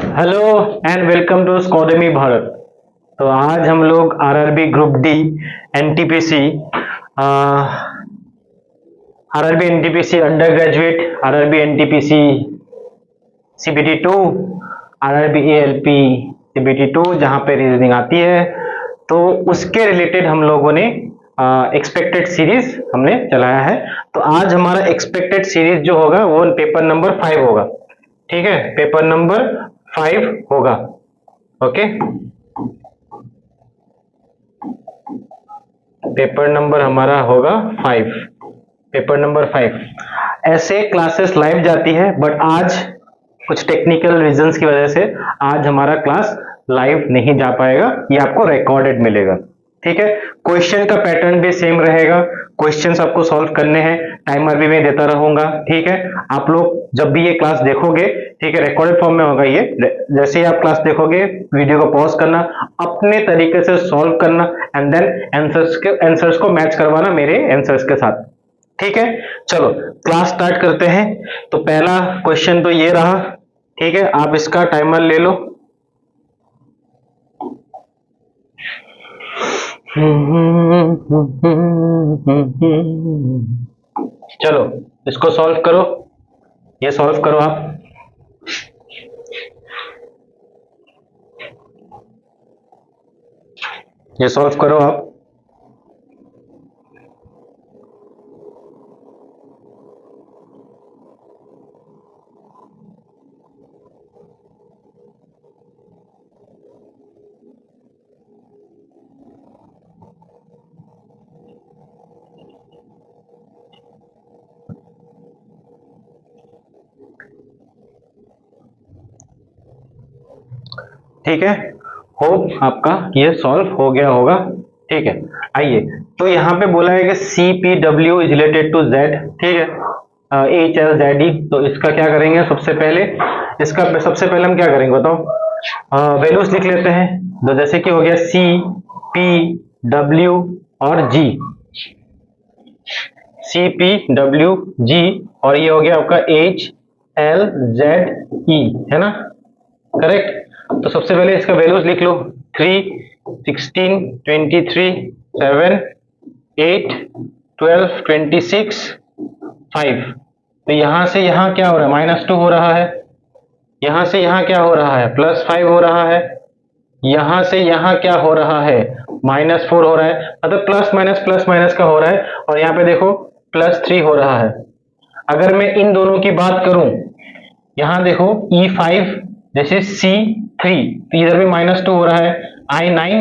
Hello and welcome to Scodemy Bharat. तो आज हम लोग RRB group D NTPC RRB NTPC undergraduate, RRB NTPC CBT 2, RRB ALP CBT 2 जहाँ पे reasoning आती है, तो उसके रिलेटेड हम लोगों ने एक्सपेक्टेड सीरीज हमने चलाया है। तो आज हमारा एक्सपेक्टेड सीरीज जो होगा वो पेपर नंबर 5 होगा। ठीक है, पेपर नंबर 5 होगा। ओके, पेपर नंबर हमारा होगा 5। पेपर नंबर 5 ऐसे क्लासेस लाइव जाती है, बट आज कुछ टेक्निकल रीजंस की वजह से आज हमारा क्लास लाइव नहीं जा पाएगा, ये आपको रिकॉर्डेड मिलेगा। ठीक है, क्वेश्चन का पैटर्न भी सेम रहेगा, क्वेश्चंस आपको सॉल्व करने हैं, टाइमर भी मैं देता रहूंगा। ठीक है, आप लोग जब भी ये क्लास देखोगे, ठीक है, रिकॉर्डेड फॉर्म में होगा ये, जैसे ही आप क्लास देखोगे वीडियो को पॉज करना, अपने तरीके से सॉल्व करना एंड देन आंसर्स को मैच करवाना मेरे आंसर्स के साथ। ठीक है, चलो क्लास स्टार्ट करते हैं। तो पहला क्वेश्चन तो ये रहा। ठीक है, आप इसका टाइमर ले लो। चलो इसको सॉल्व करो, ये सॉल्व करो आप। ये सॉल्व करो आप। ठीक है, होप आपका ये सॉल्व हो गया होगा। ठीक है, आइए, तो यहाँ पे बोला है कि C P W is related to Z. ठीक है, एच एल जेड ई। तो इसका क्या करेंगे, सबसे पहले हम क्या करेंगे बताओ, वैल्यूज लिख लेते हैं। तो जैसे कि हो गया सी पी डब्ल्यू और जी, सी पी डब्ल्यू जी, और ये हो गया आपका एच एल जेड ई, है ना, करेक्ट। तो सबसे पहले इसका वैल्यूज लिख लो, 3, 16, 23, 7, 8, 12, 26, 5। तो यहां से यहां क्या हो रहा है, -2 हो रहा है। यहां से यहां क्या हो रहा है, +5 हो रहा है। यहां से यहां क्या हो रहा है, -4 हो रहा है। मतलब प्लस माइनस का हो रहा है। और यहाँ पे देखो +3 हो रहा है। अगर मैं इन दोनों की बात करूं, यहां देखो E5 जैसे C3, तो इधर भी -2 हो रहा है। I9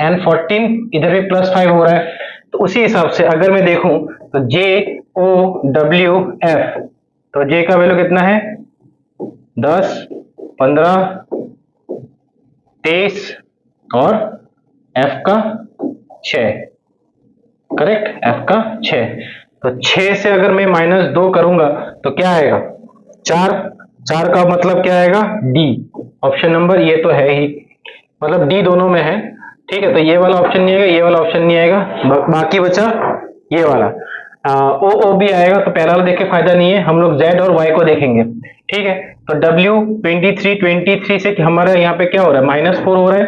एंड 14 इधर भी +5 हो रहा है। तो उसी हिसाब से अगर मैं देखूं तो JOWF, तो J का वैल्यू कितना है, 10, 15, 23 और F का 6। करेक्ट, F का 6। तो 6 से अगर मैं -2 करूंगा तो क्या आएगा, 4। 4 का मतलब क्या आएगा, डी। ऑप्शन नंबर ये तो है ही, मतलब डी दोनों में है। ठीक है, तो ये वाला ऑप्शन नहीं आएगा, ये वाला ऑप्शन नहीं आएगा, बाकी बचा ये वाला। ओ ओ भी आएगा, तो पहला वाला देख के फायदा नहीं है, हम लोग जेड और वाई को देखेंगे। ठीक है, तो डब्ल्यू 23 से हमारा यहाँ पे क्या हो रहा है, -4 हो रहा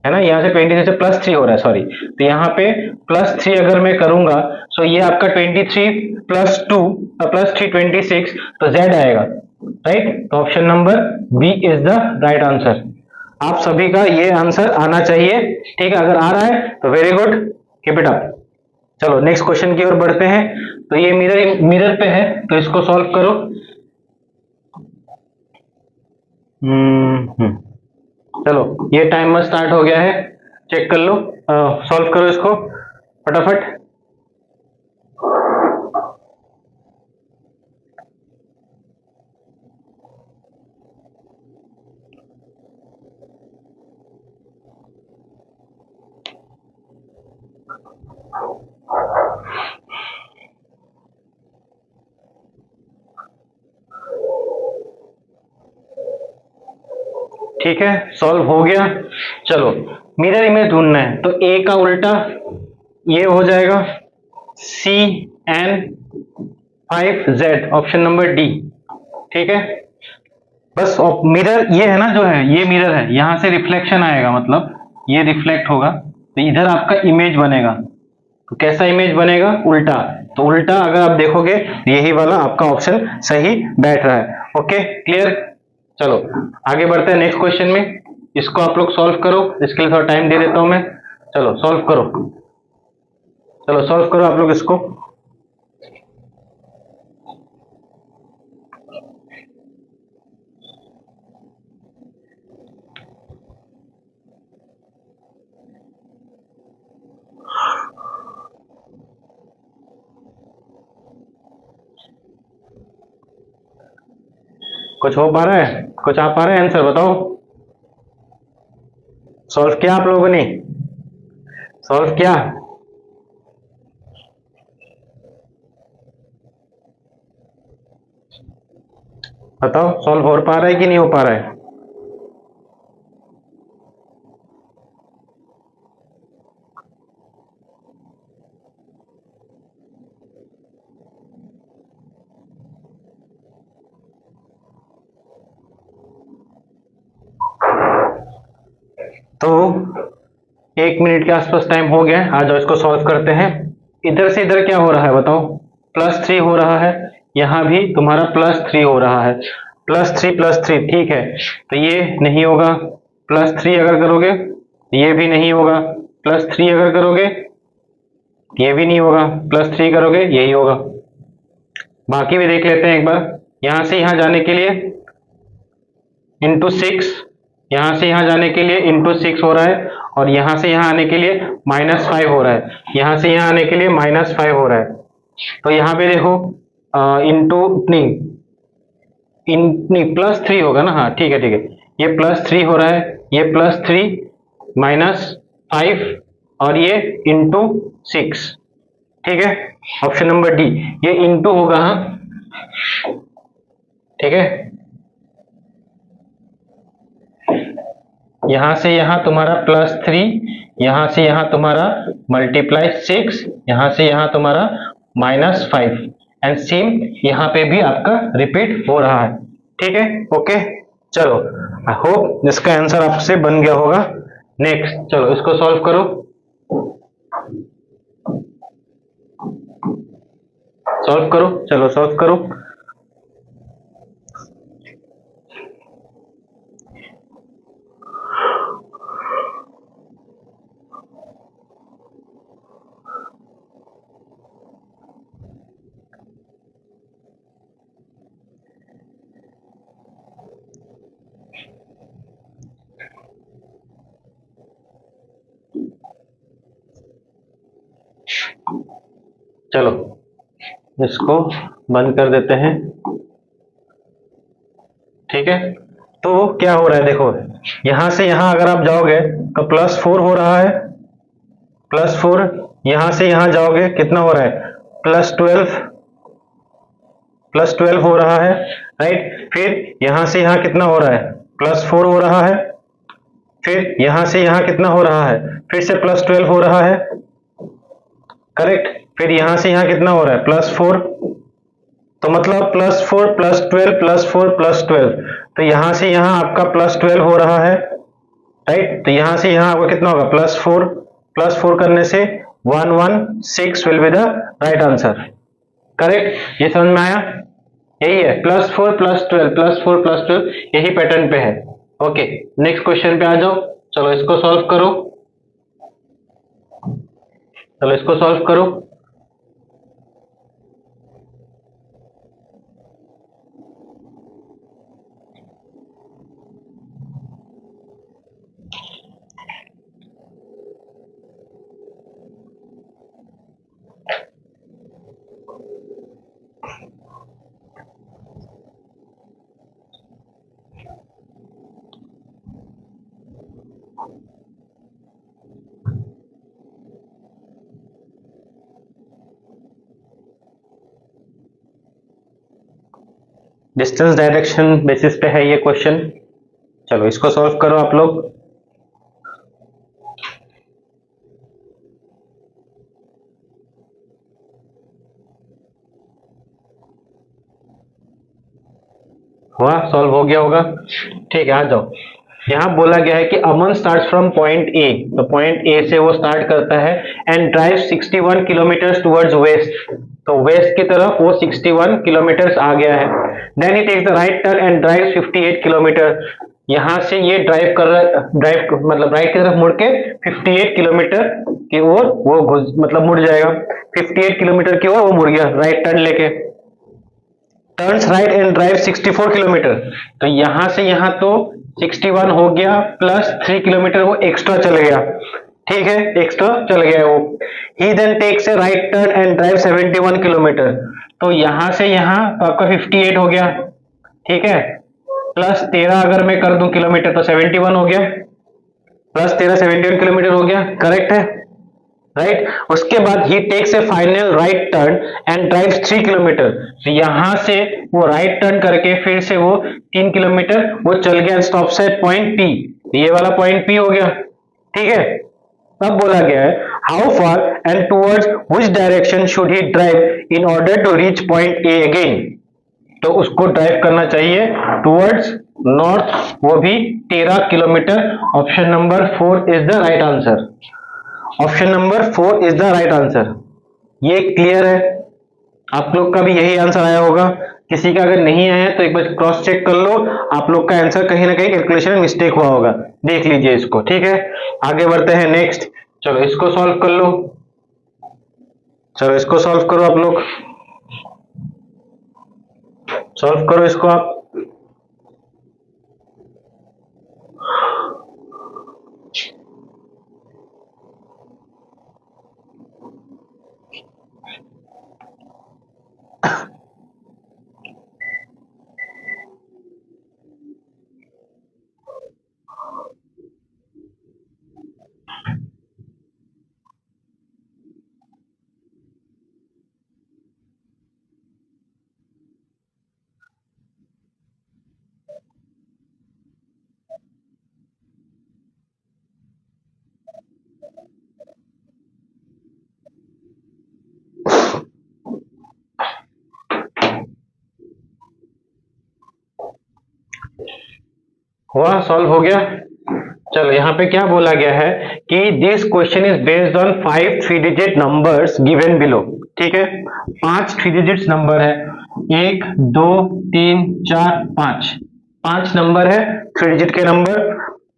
है ना। यहाँ से 23 से +3 हो रहा है, सॉरी। तो यहाँ पे +3 अगर मैं करूंगा, तो ये आपका 23 + 2 +3 26, तो Z आएगा, राइट। तो option number B is the right answer. आप सभी का ये आंसर आना चाहिए। ठीक है, अगर आ रहा है तो very good, keep it up. चलो नेक्स्ट क्वेश्चन की ओर बढ़ते हैं। तो ये मिरर पे है, तो इसको सॉल्व करो। चलो ये टाइमर स्टार्ट हो गया है, चेक कर लो, सॉल्व करो इसको फटाफट। ठीक है, सॉल्व हो गया। चलो मिरर इमेज ढूंढना है, तो ए का उल्टा ये हो जाएगा CN5Z, ऑप्शन नंबर डी। ठीक है, बस मिरर ये है ना, जो है ये मिरर है, यहां से रिफ्लेक्शन आएगा, मतलब ये रिफ्लेक्ट होगा तो इधर आपका इमेज बनेगा। तो कैसा इमेज बनेगा? उल्टा। तो उल्टा अगर आप देखोगे यही वाला आपका ऑप्शन सही बैठ रहा है। Okay, clear. चलो आगे बढ़ते हैं नेक्स्ट क्वेश्चन में। इसको आप लोग सॉल्व करो, इसके लिए थोड़ा टाइम दे देता हूं मैं। चलो सॉल्व करो, चलो सॉल्व करो आप लोग इसको। कुछ हो पा रहा है? कुछ आ पा रहा है? आंसर बताओ। सॉल्व किया आप लोगों ने? सॉल्व किया? बताओ सॉल्व हो पा रहा है कि नहीं हो पा रहा है? तो 1 मिनट के आसपास टाइम हो गया है, आ जाओ इसको सॉल्व करते हैं। इधर से इधर क्या हो रहा है बताओ? +3 हो रहा है, यहां भी तुम्हारा +3 हो रहा है। +3 ठीक है, तो ये नहीं होगा। +3 अगर करोगे ये भी नहीं होगा। +3 अगर करोगे ये भी नहीं होगा। +3 करोगे यही होगा। बाकी भी देख लेते हैं एक बार। यहां से यहां जाने के लिए ×6, यहां से यहां जाने के लिए ×6 हो रहा है, और यहां से यहां आने के लिए -5 हो रहा है। यहां से यहां आने के लिए -5 हो रहा है। तो यहाँ पे देखो इंटू नहीं, नहीं +3 होगा ना, हाँ ठीक है ठीक है। ये +3 हो रहा है, ये +3 -5 और ये ×6। ठीक है, ऑप्शन नंबर डी, ये इंटू होगा हाँ। ठीक है, यहां से यहां तुम्हारा +3, यहां से यहां तुम्हारा ×6, यहां से यहां तुम्हारा -5, एंड सेम यहां पे भी आपका रिपीट हो रहा है। ठीक है, ओके। चलो आई होप इसका आंसर आपसे बन गया होगा। नेक्स्ट चलो इसको सॉल्व करो। सॉल्व करो, चलो सॉल्व करो। चलो इसको बंद कर देते हैं। ठीक है, तो क्या हो रहा है देखो, यहां से यहां अगर आप जाओगे तो +4 हो रहा है। +4, यहां से यहां जाओगे कितना हो रहा है? +12, +12 हो रहा है। राइट, फिर यहां से यहां कितना हो रहा है? +4 हो रहा है। फिर यहां से यहां कितना हो रहा है? फिर से +12 हो रहा है। करेक्ट, फिर यहां से यहां कितना हो रहा है? +4। तो मतलब +4 +12 +4 +12, तो यहां से यहां आपका +12 हो रहा है। राइट, तो यहां से यहां आपका कितना होगा? +4 करने से 116 will be the right answer. Correct, ये समझ में आया? यही है, +4 +12 +4 +12, यही पैटर्न पे है। ओके, नेक्स्ट क्वेश्चन पे आ जाओ। चलो इसको सॉल्व करो, चलो इसको सॉल्व करो। डिस्टेंस डायरेक्शन बेसिस पे है ये क्वेश्चन। चलो इसको सॉल्व करो आप लोग। हुआ, सॉल्व हो गया होगा। ठीक है, आ जाओ। यहाँ बोला गया है कि Aman start from point A, तो पॉइंट ए से वो स्टार्ट करता है and drive 61 kilometre towards west, तो वेस्ट की तरफ वो 61 किलोमीटर आ गया है। Then he takes the right turn and drive 58 kilometre, यहाँ से ये ड्राइव कर रहा, ड्राइव मतलब राइट की तरफ मुड़ के 58 किलोमीटर की ओर वो मतलब मुड़ जाएगा, 58 किलोमीटर की ओर वो मुड़ गया राइट टर्न लेके। Turns right and drive 64 kilometre, तो यहां से यहां तो 61 हो गया प्लस 3 किलोमीटर वो एक्स्ट्रा चल गया। ठीक है, एक्स्ट्रा चल गया वो। He then takes a right turn and drive 71 kilometre, तो यहां से यहां तो आपका 58 हो गया। ठीक है, प्लस 13 अगर मैं कर दूं किलोमीटर तो 71 हो गया, प्लस 13 71 किलोमीटर हो गया, करेक्ट है, राइट। उसके बाद he takes a final right turn and drive 3 kilometre, तो यहां से वो राइट टर्न करके फिर से वो 3 किलोमीटर वो चल गया, स्टॉप्स एट पॉइंट पी, ये वाला पॉइंट पी हो गया। ठीक है, अब बोला गया है how far and towards which direction should he drive in order to reach point A again, तो उसको ड्राइव करना चाहिए टुवर्ड्स नॉर्थ, वो भी 13 kilometre. Option number 4 is the right answer, option number 4 is the right answer. ये clear है, आप लोग का भी यही आंसर आया होगा। किसी का अगर नहीं आया तो एक बार क्रॉस चेक कर लो, आप लोग का आंसर कहीं ना कहीं कैलकुलेशन में मिस्टेक हुआ होगा, देख लीजिए इसको। ठीक है, आगे बढ़ते हैं नेक्स्ट। चलो इसको सॉल्व कर लो, चलो इसको सॉल्व करो, आप लोग सॉल्व करो इसको आप। हुआ, सॉल्व हो गया। चलो यहाँ पे क्या बोला गया है कि this question is based on 5 3 digit numbers given below. ठीक है, 5 3 डिजिट्स नंबर है, 1 2 3 4 5, 5 नंबर है 3 डिजिट के number.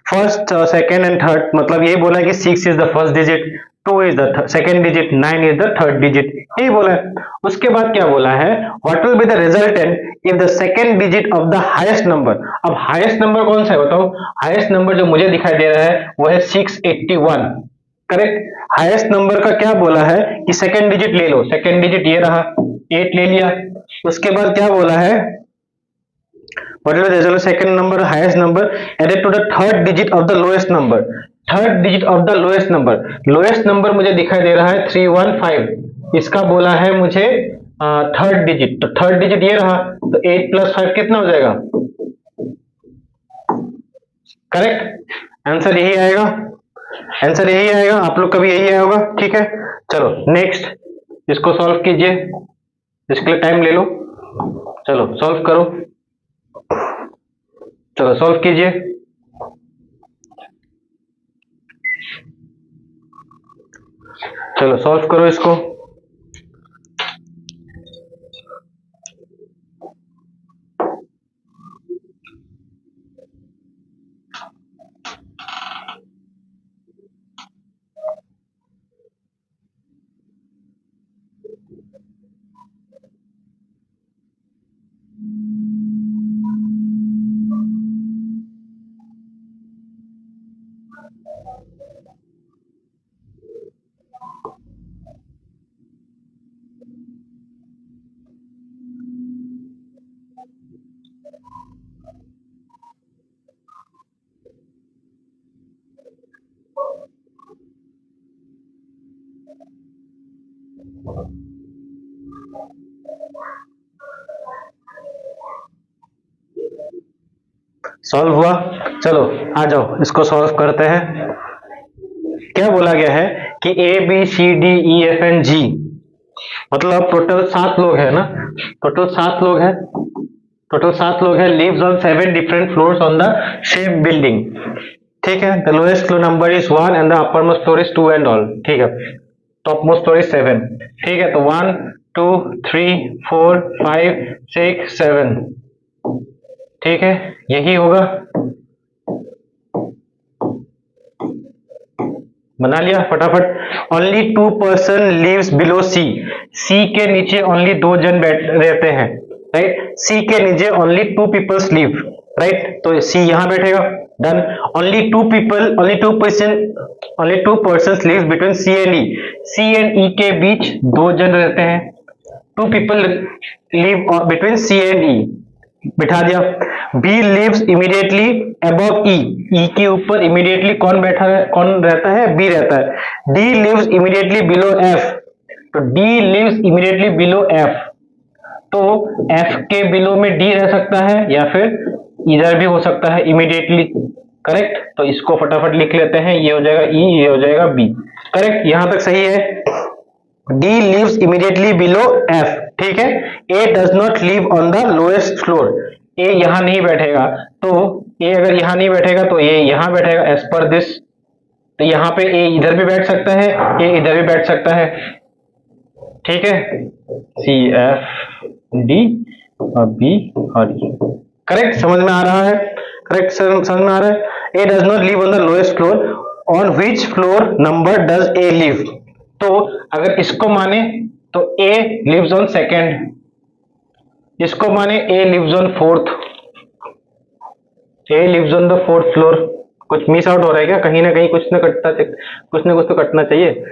First second and third, मतलब ये बोला कि 6 is the first digit, 2 is the second digit, 9 is the third digit, यही बोला है। उसके बाद क्या बोला है, what will be the resultant if the second digit of the highest number. अब हाईएस्ट नंबर कौन सा है बताओ, हाईएस्ट नंबर जो मुझे दिखाई दे रहा है वो है 681, करेक्ट। हाईएस्ट नंबर का क्या बोला है कि सेकेंड डिजिट ले लो, सेकेंड डिजिट ये रहा 8 ले लिया। उसके बाद क्या बोला है, what is the result of second number highest number added to the third digit of the lowest number, third digit of the lowest number. Lowest number मुझे दिखाई दे रहा है 315, इसका बोला है मुझे थर्ड डिजिट, तो थर्ड डिजिट ये रहा, तो 8 + 5 कितना हो जाएगा, करेक्ट। आंसर यही आएगा, आंसर यही आएगा, आप लोग का भी यही आया होगा। ठीक है, चलो नेक्स्ट, इसको सॉल्व कीजिए, इसके लिए टाइम ले लो, चलो सॉल्व करो, चलो सॉल्व कीजिए। चलो सॉल्व करो इसको। सॉल्व हुआ, चलो आ जाओ इसको सॉल्व करते हैं। क्या बोला गया है कि A B C D E F and G, मतलब टोटल 7 लोग हैं ना, टोटल 7 लोग हैं, टोटल 7 लोग हैं, lives on 7 different floors on the same building. ठीक है, the lowest floor number is 1 and the upper most floor is 2 and all. ठीक है, टॉप मोस्ट फ्लोर इज 7। ठीक है, तो 1 2 3 4 5 6 7। ठीक है, यही होगा। बना लिया फटाफट। ओनली 2 पर्सन लिव्स बिलो सी। सी के नीचे ओनली 2 जन बैठ रहते हैं, राइट। सी के नीचे ओनली 2 पीपल्स लिव, राइट। तो सी यहां बैठेगा, done. Only 2 people, only 2 person lives between C and E. C and E के बीच 2 जन रहते हैं। 2 people live between C and E, बिठा दिया। B lives immediately above E. E के ऊपर इमीडिएटली कौन बैठा है, कौन रहता है, बी रहता है। D lives immediately below F. तो D lives immediately below F. तो एफ के बिलो में डी रह सकता है या फिर इधर भी हो सकता है इमीडिएटली, करेक्ट। तो इसको फटाफट लिख लेते हैं, ये हो जाएगा ई, ये हो जाएगा बी, करेक्ट। यहां तक सही है। D lives immediately below F। ठीक है, A does not live on the lowest floor। A यहां नहीं बैठेगा, तो A अगर यहां नहीं बैठेगा तो A यहां बैठेगा एज पर दिस। तो यहां पे A इधर भी बैठ सकता है, A इधर भी बैठ सकता है। ठीक है, C F D और B और E, करेक्ट। समझ में आ रहा है, करेक्ट, समझ में आ रहा है। A does not live on the lowest floor। on which floor number does A live। तो अगर इसको माने तो A लिव्स ऑन सेकेंड, इसको माने A lives on fourth, A lives on the fourth floor. कुछ मिस आउट हो रहा है क्या, कहीं ना कहीं कुछ ना कुछ तो कटना चाहिए।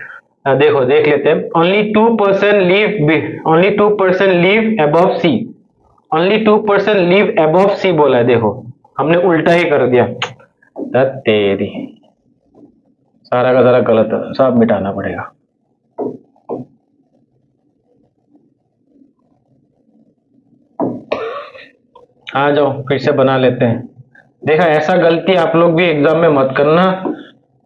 देखो देख लेते हैं। Only 2 person live above sea. Only 2 person live above sea बोला है, देखो हमने उल्टा ही कर दिया। तेरी सारा का सारा गलत है, सब मिटाना पड़ेगा। आ जाओ फिर से बना लेते हैं। देखा, ऐसा गलती आप लोग भी एग्जाम में मत करना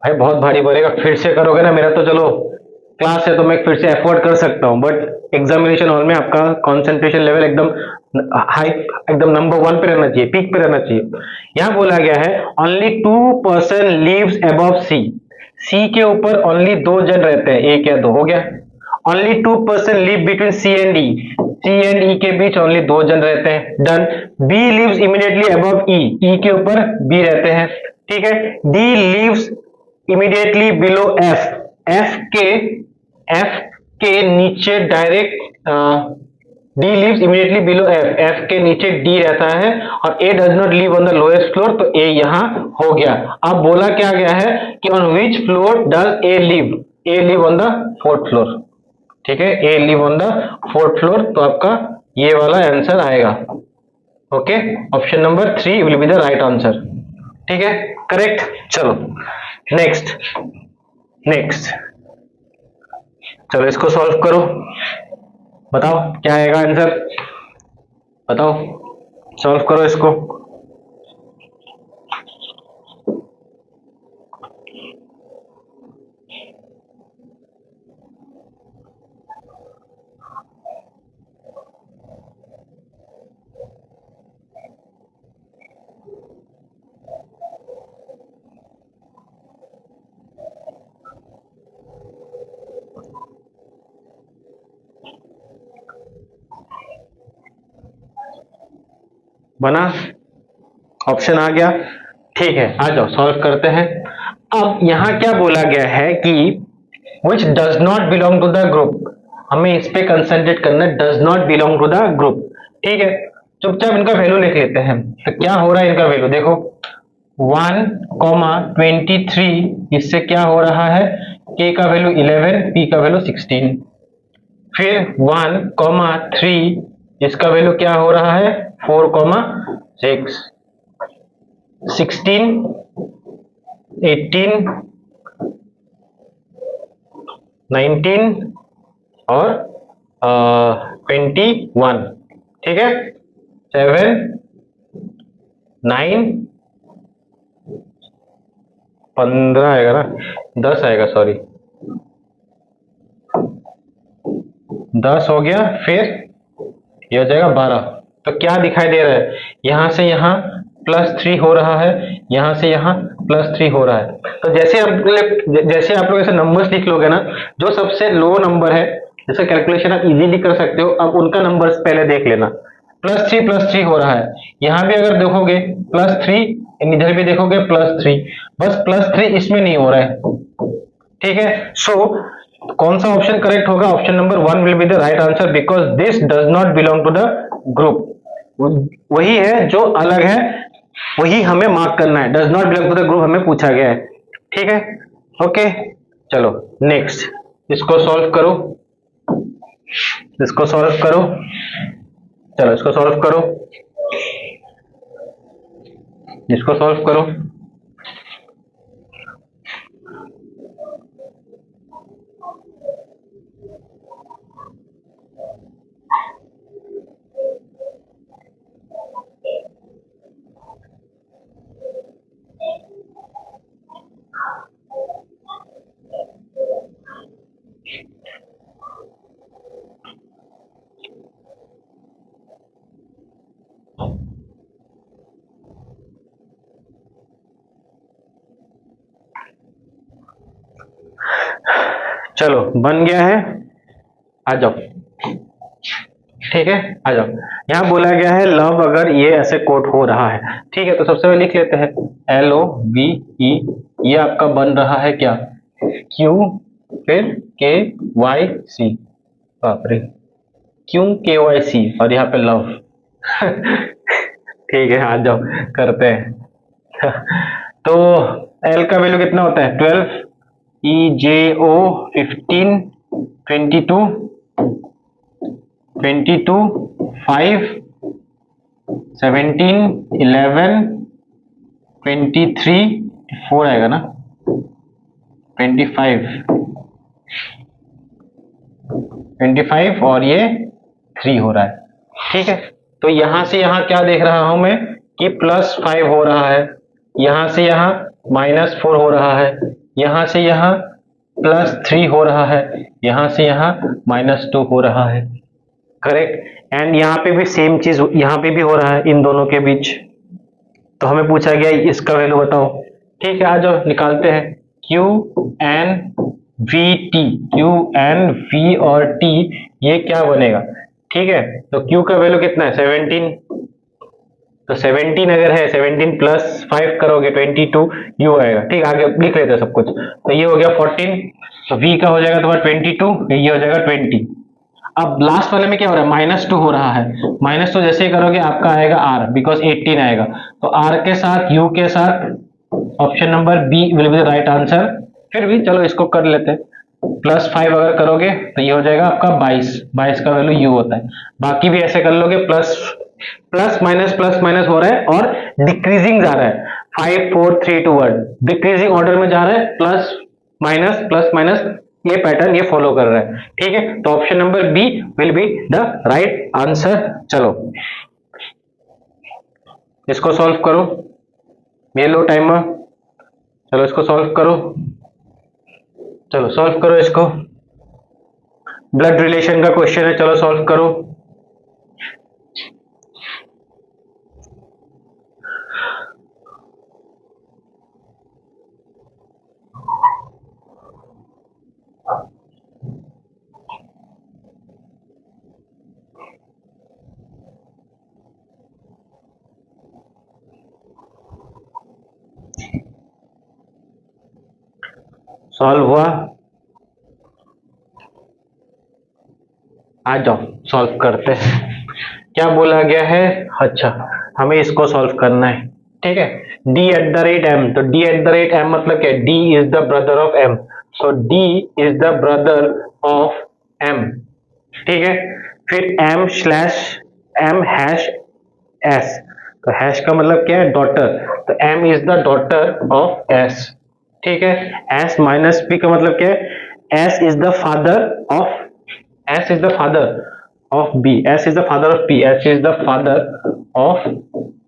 भाई, बहुत भारी पड़ेगा। फिर से करोगे ना, मेरा तो चलो क्लास है तो मैं फिर से एफोर्ड कर सकता हूँ, बट एग्जामिनेशन हॉल में आपका कंसंट्रेशन लेवल एकदम हाई, एकदम नंबर 1 पे रहना चाहिए, पीक पे रहना चाहिए। यहाँ बोला गया है only 2 person lives above sea. सी के ऊपर ओनली 2 जन रहते हैं, 1 या 2 हो गया। Only 2 person live between C and E. C and E के बीच ओनली 2 जन रहते हैं, done. B lives immediately above E. E के ऊपर बी रहते हैं, ठीक है। D lives immediately below F. F के नीचे direct D lives immediately below F. F के नीचे डी रहता है और A does not live on the lowest floor, तो ए यहां हो गया। अब बोला क्या गया है कि on which floor does A live. A live on the 4th floor, ठीक है। A live on the 4th floor, तो आपका ये वाला आंसर आएगा। Okay, option number 3 will be the right answer. ठीक है, करेक्ट। चलो नेक्स्ट चलो इसको सॉल्व करो, बताओ क्या आएगा आंसर, बताओ, सॉल्व करो इसको। बना, ऑप्शन आ गया, ठीक है। आ जाओ सॉल्व करते हैं। अब यहां क्या बोला गया है कि which does not belong to the group, हमें इस पे कंसंट्रेट करना, does not belong to the group, ठीक है। चुपचाप इनका वैल्यू लिख लेते हैं। तो क्या हो रहा है इनका वैल्यू, देखो 1,23, इससे क्या हो रहा है, k का वैल्यू 11, p का वैल्यू 16। फिर 1,3, इसका वैल्यू क्या हो रहा है 4,6, 16, 18, 19 और 21, ठीक है। 7, 9, 15 आएगा ना, 10 आएगा, सॉरी 10 हो गया। फिर ये हो जाएगा 12, तो क्या दिखाई दे रहा है, यहां से यहां +3 हो रहा है, यहां से यहां +3 हो रहा है। तो जैसे आप लोग ऐसे नंबर्स लिख लोगे ना, जो सबसे लो नंबर है, जैसे कैलकुलेशन आप इजीली कर सकते हो, अब उनका नंबर्स पहले देख लेना। +3 हो रहा है, यहां भी अगर देखोगे +3, इधर भी देखोगे +3, बस +3 इसमें नहीं हो रहा है। ठीक है, सो कौन सा ऑप्शन करेक्ट होगा, option number 1 will be the right answer, because this does not belong to the group. वही है जो अलग है, वही हमें मार्क करना है, does not belong to the group हमें पूछा गया है। ठीक है, ओके, चलो नेक्स्ट, इसको सॉल्व करो, इसको सॉल्व करो, चलो इसको सॉल्व करो, इसको सॉल्व करो। चलो बन गया है, आ जाओ। ठीक है, आ जाओ। यहां बोला गया है लव अगर ये ऐसे कोट हो रहा है, ठीक है, तो सबसे पहले लिख लेते हैं LOVE, ये आपका बन रहा है क्या, Q फिर KYC, बाप रे, क्यों KYC और यहाँ पे लव। ठीक है, आ जाओ करते हैं। तो L का वैल्यू कितना होता है 12, EJO 15, 22, 5, 17, 11, 23, 4 आएगा ना, 25 और ये 3 हो रहा है। ठीक है, तो यहां से यहां क्या देख रहा हूं मैं कि +5 हो रहा है, यहां से यहां -4 हो रहा है, यहां से यहां +3 हो रहा है, यहां से यहां -2 हो रहा है, करेक्ट। एंड यहाँ पे भी सेम चीज यहाँ पे भी हो रहा है इन दोनों के बीच, तो हमें पूछा गया इसका वैल्यू बताओ। ठीक है, आ जाओ निकालते हैं, QNVT, QNV और T, ये क्या बनेगा, ठीक है, तो Q का वैल्यू कितना है 17, तो 17 अगर है 17 +5 करोगे 22 U आएगा। ठीक, आगे लिख लेते हैं सब कुछ, तो ये हो गया 14, तो V का हो जाएगा तुम्हारा 22, ये हो जाएगा 20। अब लास्ट वाले में क्या हो रहा है, -2 हो रहा है, -2 जैसे ही करोगे आपका आएगा R, बिकॉज 18 आएगा, तो R के साथ U के साथ option number B will be the right answer. फिर भी चलो इसको कर लेते हैं, +5 अगर करोगे तो ये हो जाएगा आपका 22 का वैल्यू U होता है। बाकी भी ऐसे कर लोगे, प्लस माइनस हो रहा है और डिक्रीजिंग जा रहा है, 5 4 3 2 1 डिक्रीजिंग ऑर्डर में जा रहा है, प्लस माइनस ये पैटर्न ये फॉलो कर रहा है। ठीक है, तो option number B will be the right answer. चलो इसको सॉल्व करो, ये लो टाइमर, चलो इसको सॉल्व करो, चलो सॉल्व करो इसको, ब्लड रिलेशन का क्वेश्चन है, चलो सॉल्व करो। सॉल्व हुआ, आ जाओ सॉल्व करते हैं। क्या बोला गया है, अच्छा हमें इसको सॉल्व करना है। ठीक है, D@M, तो D@M मतलब क्या, D is the brother of M, so D is the brother of M। ठीक है, फिर M/M#S, तो हैश का मतलब क्या है, डॉटर, तो M is the daughter of S। ठीक है, S-P का मतलब क्या है, S is the father of S is the father of B, S is the father of P, S is the father of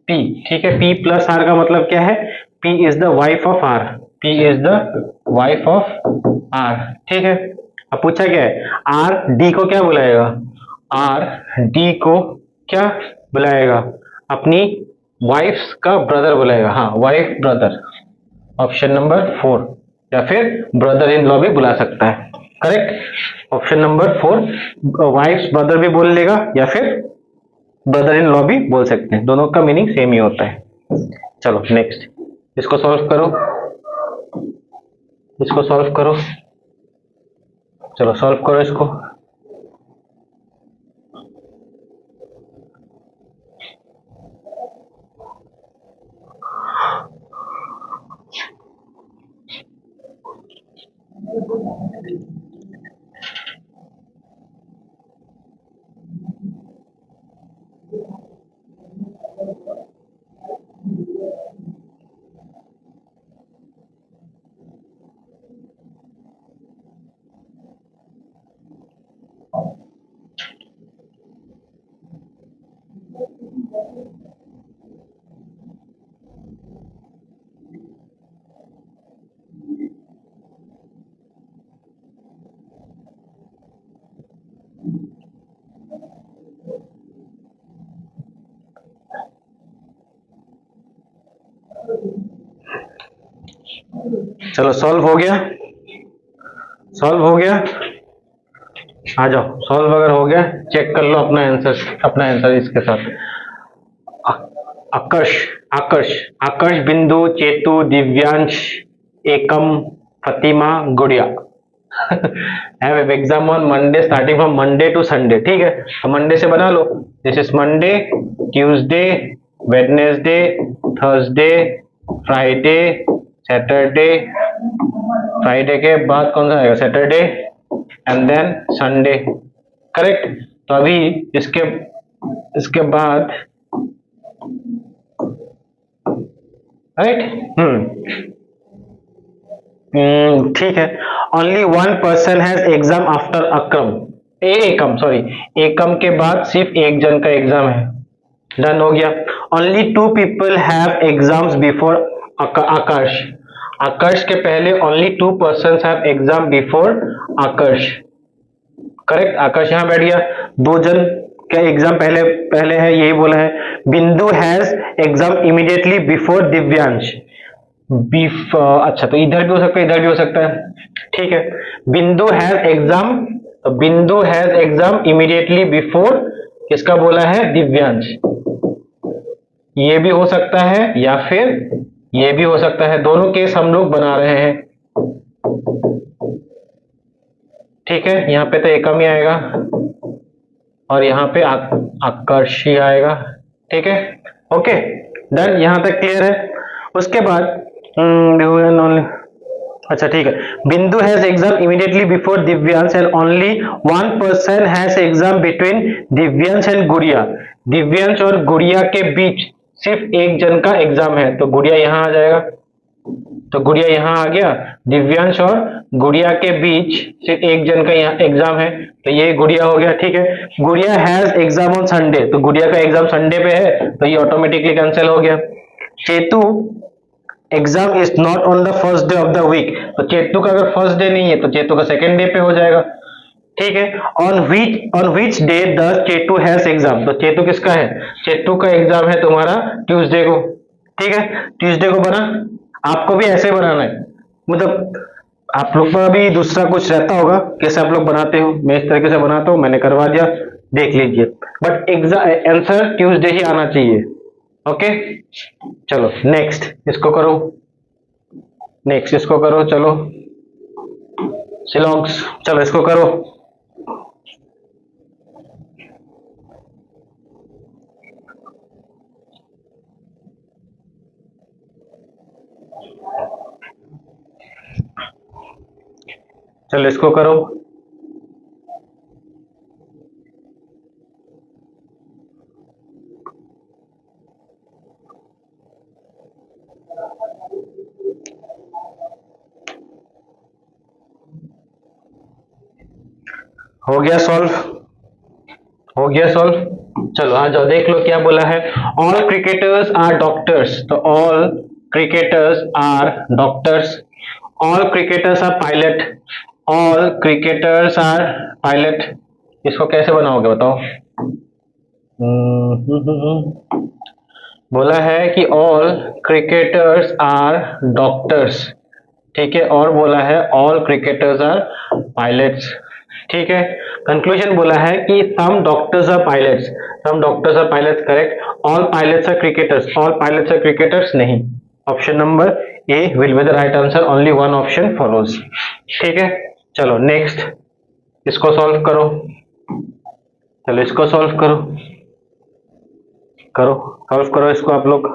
P। ठीक है, P plus R का मतलब क्या है, P is the wife of R, P is the wife of R। ठीक है, अब पूछा क्या है, R D को क्या बुलाएगा, R D को क्या बुलाएगा? अपनी वाइफ्स का ब्रदर बुलाएगा, हाँ वाइफ ब्रदर, ऑप्शन नंबर 4। या फिर ब्रदर इन लॉ भी बुला सकता है, correct. Option number 4 wife's brother भी बोल लेगा या फिर ब्रदर इन लॉ भी बोल सकते हैं, दोनों का मीनिंग सेम ही होता है। चलो नेक्स्ट, इसको सॉल्व करो, इसको सॉल्व करो, चलो सॉल्व करो इसको। चलो सॉल्व हो गया, सॉल्व हो गया, आ जाओ सॉल्व अगर हो गया चेक कर लो अपना आंसर, अपना आंसर इसके साथ। आकर्ष, आकर्ष, आकर्ष, बिंदु, Chetu, Divyansh, Ekam, Fatima, Gudiya have exam on Monday starting from Monday to Sunday, ठीक है। तो मंडे से बना लो, this is Monday, Tuesday, Wednesday, Thursday, Friday, Saturday, Friday के बाद कौन सा आएगा, Saturday and then Sunday, correct. तो अभी इसके इसके बाद राइट, ठीक है। Only one person has exam after Akram, Ekam, sorry, एकम के बाद सिर्फ एक जन का एग्जाम है, डन हो गया। Only 2 people have exams before Aakarsh, Aakarsh के पहले only 2 person have exam before Aakarsh, correct. Aakarsh यहां बैठ गया, 2 जन का एग्जाम पहले पहले है, यही बोला है। बिंदु has exam immediately before Divyansh, अच्छा तो इधर भी हो सकता है, इधर भी हो सकता है, ठीक है। बिंदु हैज एग्जाम, तो बिंदु हैज एग्जाम इमीडिएटली बिफोर किसका बोला है, दिव्यांश, ये भी हो सकता है या फिर ये भी हो सकता है, दोनों केस हम लोग बना रहे हैं, ठीक है। यहां पे तो एकम ही आएगा और यहाँ पे आकर्ष ही आएगा, ठीक है, ओके डन, यहां तक क्लियर है। उसके बाद अच्छा ठीक है, बिंदु has exam immediately before Divyansh and only one person has exam between Divyansh and गुड़िया, दिव्यांश और गुड़िया के बीच सिर्फ एक जन का एग्जाम है, तो गुड़िया यहां आ जाएगा, तो गुड़िया यहां आ गया, दिव्यांश और गुड़िया के बीच सिर्फ एक जन का यहाँ एग्जाम है, तो ये गुड़िया हो गया, ठीक है। गुड़िया हैज एग्जाम ऑन संडे, तो गुड़िया का एग्जाम संडे पे है, तो ये ऑटोमेटिकली कैंसिल हो गया। Chetu exam is not on the first day of the week, तो चेतु का अगर फर्स्ट डे नहीं है तो चेतु का सेकेंड डे पे हो जाएगा, ठीक है। On which day the Chetu has exam, तो चेतु किसका है, चेतु का एग्जाम है तुम्हारा ट्यूसडे को, ठीक है। ट्यूसडे को बना, आपको भी ऐसे बनाना है, मतलब आप लोग का भी दूसरा कुछ रहता होगा कैसे आप लोग बनाते हो, मैं इस तरीके से बनाता हूं, मैंने करवा दिया, देख लीजिए, बट एग्जाम आंसर ट्यूसडे ही आना चाहिए, ओके। चलो नेक्स्ट इसको करो, नेक्स्ट इसको करो, चलो सिलॉन्ग्स, चलो इसको करो, चलो इसको करो, हो गया सॉल्व, हो गया सॉल्व। चलो आ जाओ देख लो क्या बोला है, ऑल क्रिकेटर्स आर डॉक्टर्स, तो all cricketers are doctors, all cricketers are pilot, all cricketers are pilot, इसको कैसे बनाओगे बताओ, बोला है कि ऑल क्रिकेटर्स आर डॉक्टर्स, ठीक है, और बोला है ऑल क्रिकेटर्स आर पायलट्स, ठीक है। कंक्लूजन बोला है कि some doctors are pilots, some doctors are pilots correct, all pilots are cricketers, all pilots are cricketers नहीं। Option number A will be the right answer, only one option follows, ठीक है। चलो next, इसको solve करो, चलो इसको solve करो, करो सॉल्व करो इसको आप लोग।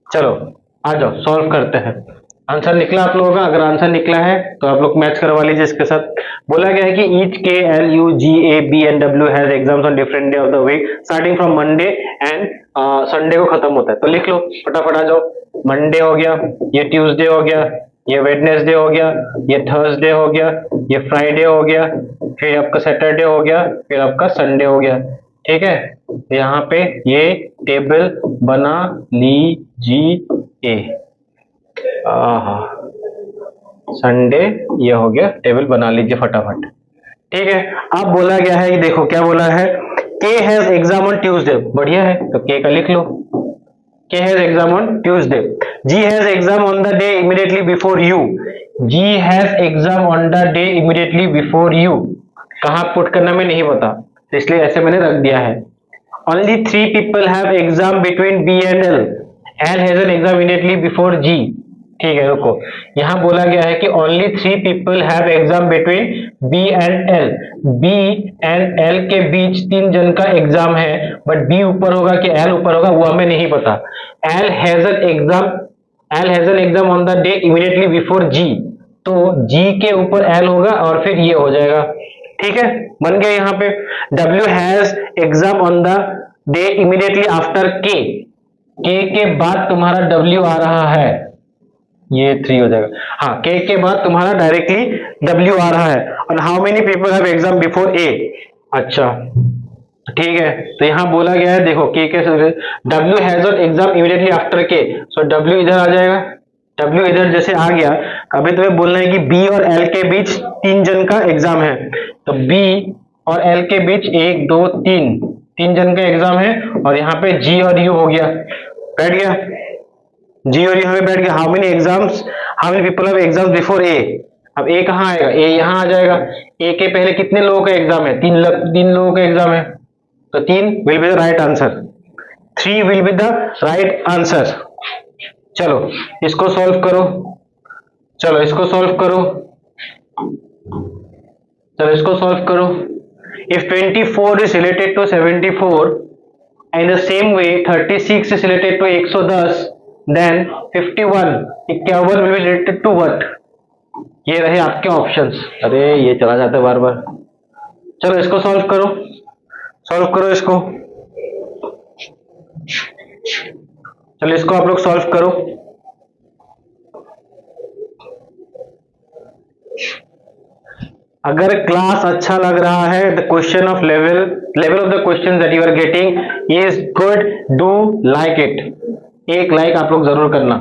चलो आ जाओ सॉल्व करते हैं। आंसर निकला आप लोगों का? अगर आंसर निकला है तो आप लोग मैच करवा लीजिए इसके साथ। बोला गया है कि each K L U G A B and W has exams on different day of the week starting from Monday and Sunday को खत्म होता है। तो लिख लो फटाफट, आ जाओ। मंडे हो गया, ये ट्यूसडे हो गया, ये वेडनेसडे हो गया, ये थर्सडे हो गया, ये फ्राइडे हो गया, फिर आपका सैटरडे हो गया, फिर आपका संडे हो गया, ठीक है। यहाँ पे ये टेबल बना लीजिए। संडे ये हो गया, टेबल बना लीजिए फटाफट, ठीक है। अब बोला गया है, देखो क्या बोला है, के हैज एग्जाम ऑन ट्यूसडे, बढ़िया है, तो के का लिख लो, K has exam on Tuesday. G has exam on the day immediately before U, G has exam on the day immediately before U, कहाँ पुट करना मैं नहीं पता, तो इसलिए ऐसे मैंने रख दिया है। Only 3 people have exam between B and L. L has an exam immediately before G. ठीक है, रुको, यहां बोला गया है कि only 3 people have exam between B and L. B and L के बीच 3 जन का एग्जाम है, बट B ऊपर होगा कि L ऊपर होगा वो हमें नहीं पता। L has an exam on the day immediately before G, तो G के ऊपर L होगा और फिर ये हो जाएगा, ठीक है, बन गया। यहाँ पे W has exam on the day immediately after K, K के बाद तुम्हारा W आ रहा है, ये 3 हो जाएगा। हाँ, K के बाद तुम्हारा डायरेक्टली W आ रहा है। और how many people have exam before A, अच्छा ठीक है, तो यहाँ बोला गया है, देखो K के W has exam immediately after K, so W इधर आ जाएगा, W इधर जैसे आ गया, अभी तुम्हें बोलना है कि B और L के बीच 3 जन का एग्जाम है, तो B और L के बीच 1 2 3 जन का एग्जाम है, और यहाँ पे G और U हो गया, बैठ गया, G और U यहाँ पे बैठ गया। How many exams, how many people have exams before A, अब A कहाँ आएगा, A यहाँ आ जाएगा। A के पहले कितने लोगों का एग्जाम है, 3 लोगों का एग्जाम है, तो 3 will be the right answer, 3 will be the right answer. चलो इसको सॉल्व करो, चलो इसको सॉल्व करो, चलो इसको सॉल्व करो। If 24 is related to 74 and the same way 36 is related to 110, then 51 51 will be related to what? ये रहे आपके ऑप्शंस। अरे ये चला जाता है बार बार। चलो इसको सॉल्व करो, सॉल्व करो इसको, चलो इसको आप लोग सॉल्व करो। अगर क्लास अच्छा लग रहा है, the question of level of the question that you are getting is good, do like it, एक लाइक आप लोग जरूर करना,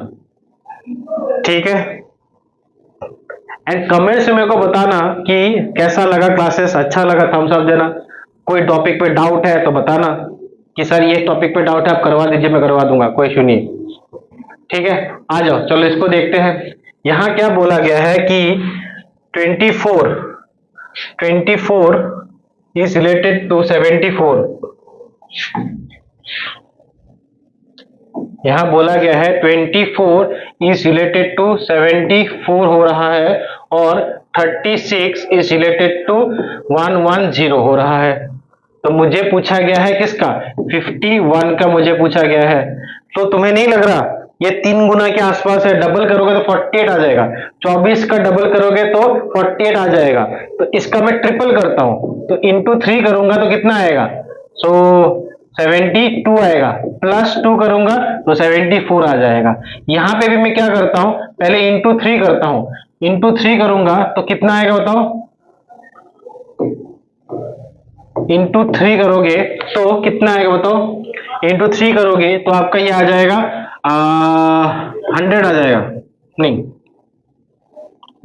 ठीक है। एंड कमेंट्स में मेरे को बताना कि कैसा लगा क्लासेस, अच्छा लगा थम्स अप देना, कोई टॉपिक पे डाउट है तो बताना कि सर ये टॉपिक पे डाउट है, आप करवा दीजिए, मैं करवा दूंगा, कोई इशू नहीं, ठीक है। आ जाओ चलो इसको देखते हैं। यहां क्या बोला गया है कि 24 is related to 74, यहां बोला गया है 24 is related to 74 हो रहा है, और 36 is related to 110 हो रहा है। तो मुझे पूछा गया है किसका, 51 का मुझे पूछा गया है। तो तुम्हें नहीं लग रहा ये 3 गुना के आसपास है? डबल करोगे तो 48 आ जाएगा, 24 का डबल करोगे तो 48 आ जाएगा। तो इसका मैं ट्रिपल करता हूं, तो इंटू 3 करूंगा तो कितना आएगा? सो 72 आएगा, प्लस 2 करूंगा तो 74 आ जाएगा। यहां पे भी मैं क्या करता हूं, पहले इंटू 3 करता हूं, इंटू 3 करूंगा तो कितना आएगा बताओ? इंटू 3 करोगे तो कितना आएगा बताओ? इंटू 3 करोगे तो आपका ये आ जाएगा 100 आ जाएगा, नहीं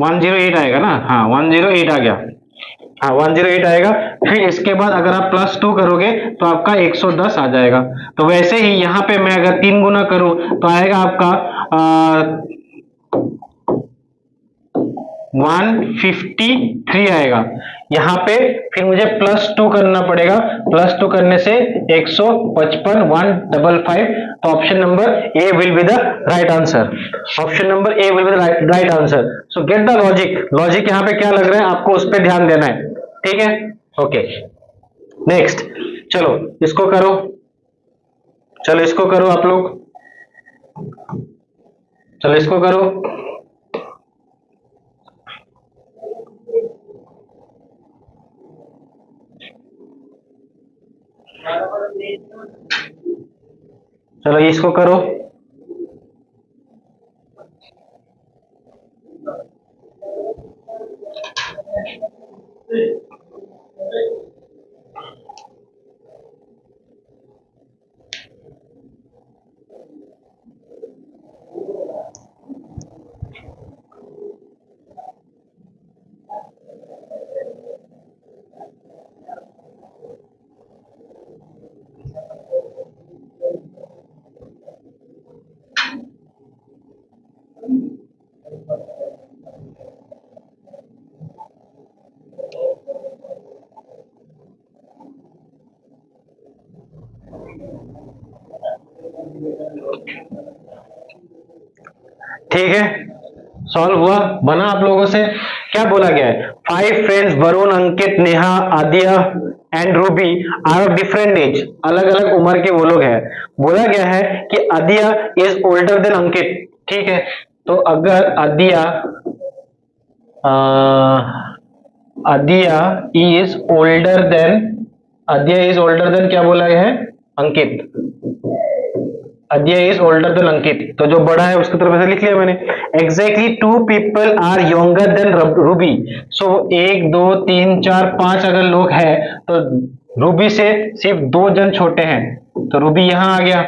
108 आएगा ना, हाँ 108 आ गया, हाँ 108 आएगा। फिर इसके बाद अगर आप प्लस 2 करोगे तो आपका 110 आ जाएगा। तो वैसे ही यहाँ पे मैं अगर 3 गुना करूं तो आएगा आपका 153 आएगा। यहाँ पे फिर मुझे प्लस 2 करना पड़ेगा, प्लस 2 करने से 155 155। तो option number A will be the right answer, option number A will be the right answer. So get the logic, logic यहाँ पे क्या लग रहा है आपको उस पर ध्यान देना है, ठीक है? ओके नेक्स्ट, चलो इसको करो, चलो इसको करो आप लोग, चलो इसको करो। चलो इसको करो। ठीक है, सॉल्व हुआ, बना आप लोगों से? क्या बोला गया है? 5 friends Varun, Ankit, Neha, Aadiya and Ruby are of different age, अलग अलग उम्र के वो लोग हैं। बोला गया है कि Adiya is older than Ankit, ठीक है? तो अगर Adiya Adiya is older then, Adiya is older then क्या बोला गया है? अंकित। अद्य इज ओल्डर देन अंकित, तो जो बड़ा है उसकी तरफ ऐसे लिख लिया मैंने। Exactly 2 people are younger than Ruby, so 1 2 3 4 5 अगर लोग हैं तो रूबी से सिर्फ 2 जन छोटे हैं, तो रूबी यहां आ गया।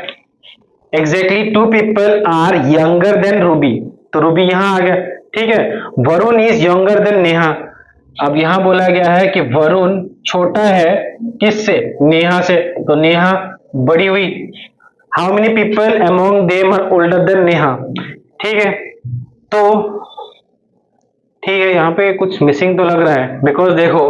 Exactly 2 people are younger than Ruby, तो रूबी यहां आ गया, ठीक है? Varun is younger than Neha, अब यहां बोला गया है कि वरुण छोटा है किससे? नेहा से, तो नेहा बड़ी हुई। How many people among them are older than Neha, ठीक है? तो ठीक है, यहाँ पे कुछ मिसिंग तो लग रहा है, बिकॉज देखो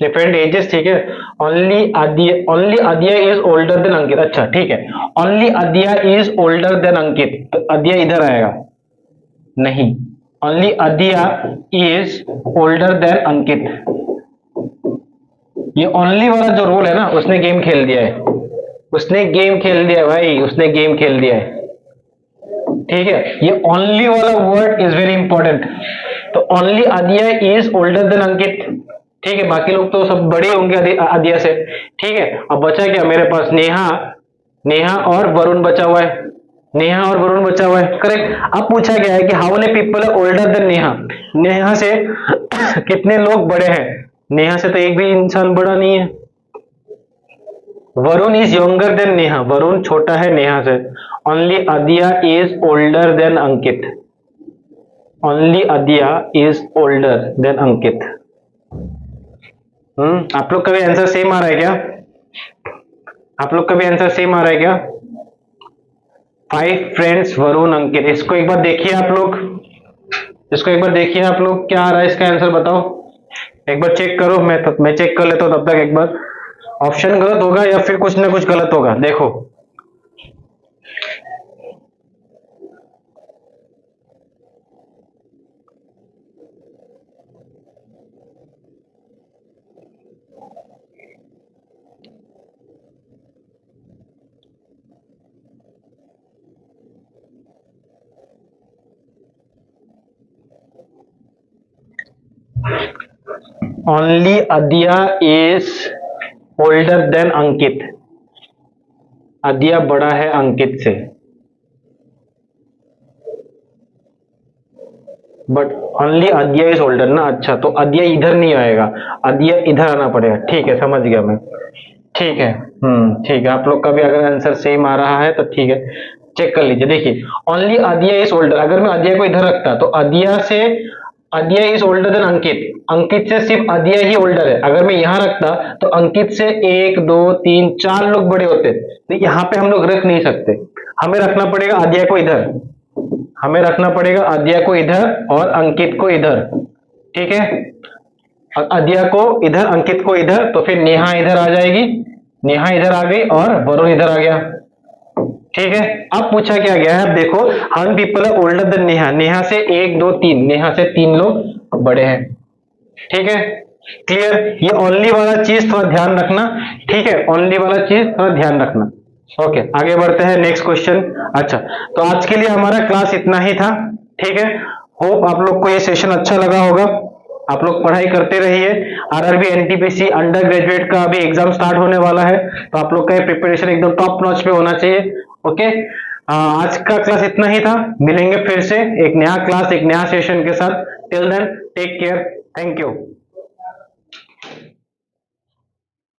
डिफरेंट एजेस, ठीक है? Only Aadiya is older than Ankit, अच्छा ठीक है, only Aadiya is older than Ankit, तो आदिया इधर आएगा, नहीं, only Aadiya is older than Ankit. ये ओनली वाला जो रोल है ना, उसने गेम खेल दिया है, उसने गेम खेल दिया है भाई, उसने गेम खेल दिया है, ठीक है? ये ओनली वाला वर्ड इज वेरी इंपॉर्टेंट। तो only Aadiya is older than Ankit, ठीक है? बाकी लोग तो सब बड़े होंगे आदिया से, ठीक है? अब बचा क्या मेरे पास? नेहा, नेहा और वरुण बचा हुआ है, नेहा और वरुण बचा हुआ है, करेक्ट? अब पूछा गया है कि how many people are older than Neha, Neha से कितने लोग बड़े हैं? नेहा से तो एक भी इंसान बड़ा नहीं है। Varun is younger than Neha, Varun छोटा है नेहा से। Only Aadiya is older than Ankit, only Aadiya is older than Ankit. आप लोग का भी आंसर सेम आ रहा है क्या? आप लोग का भी आंसर सेम आ रहा है क्या? 5 फ्रेंड्स वरुण अंकित, इसको एक बार देखिए आप लोग, इसको एक बार देखिए आप लोग, क्या आ रहा है इसका आंसर बताओ, एक बार चेक करो, मैं चेक कर लेता हूं तब तक। एक बार ऑप्शन गलत होगा या फिर कुछ ना कुछ गलत होगा, देखो। ओनली अदिया इज ओल्डर देन अंकित, अदिया बड़ा है अंकित से, बट ओनली अदिया इज ओल्डर ना। अच्छा, तो अदिया इधर नहीं आएगा, अदिया इधर आना पड़ेगा। ठीक है, समझ गया मैं। ठीक है, ठीक है। आप लोग का भी अगर आंसर सेम आ रहा है तो ठीक है, चेक कर लीजिए। देखिए, ओनली अदिया इज ओल्डर, अगर मैं अदिया को इधर रखता तो अदिया इज ओल्डर देन अंकित, अंकित से सिर्फ अदिया ही ओल्डर है। अगर मैं यहां रखता तो अंकित से 1 2 3 4 लोग बड़े होते, तो यहां पे हम लोग रख नहीं सकते, हमें रखना पड़ेगा अदिया को इधर, हमें रखना पड़ेगा अदिया को इधर और अंकित को इधर। ठीक है, अदिया को इधर, अंकित को इधर, तो फिर नेहा इधर आ जाएगी, नेहा इधर आ गई और वरुण इधर आ गया। ठीक है, अब पूछा क्या गया है, अब देखो, हम people are older than Neha, Neha से 1 2 3, नेहा से 3 लोग बड़े हैं। ठीक है, क्लियर। ये ओनली वाला चीज थोड़ा ध्यान रखना। ठीक है, ओनली वाला चीज थोड़ा ध्यान रखना। ओके, आगे बढ़ते हैं नेक्स्ट क्वेश्चन। अच्छा, तो आज के लिए हमारा क्लास इतना ही था। ठीक है, होप आप लोग को ये सेशन अच्छा लगा होगा। आप लोग पढ़ाई करते रहिए। आरआरबी एनटीपीसी अंडर ग्रेजुएट का अभी एग्जाम स्टार्ट होने वाला है, तो आप लोग का ये प्रिपरेशन एकदम टॉप नॉच पे होना चाहिए। ओके, आज का क्लास इतना ही था। मिलेंगे फिर से एक नया क्लास, एक नया सेशन के साथ। Till then take care, thank you.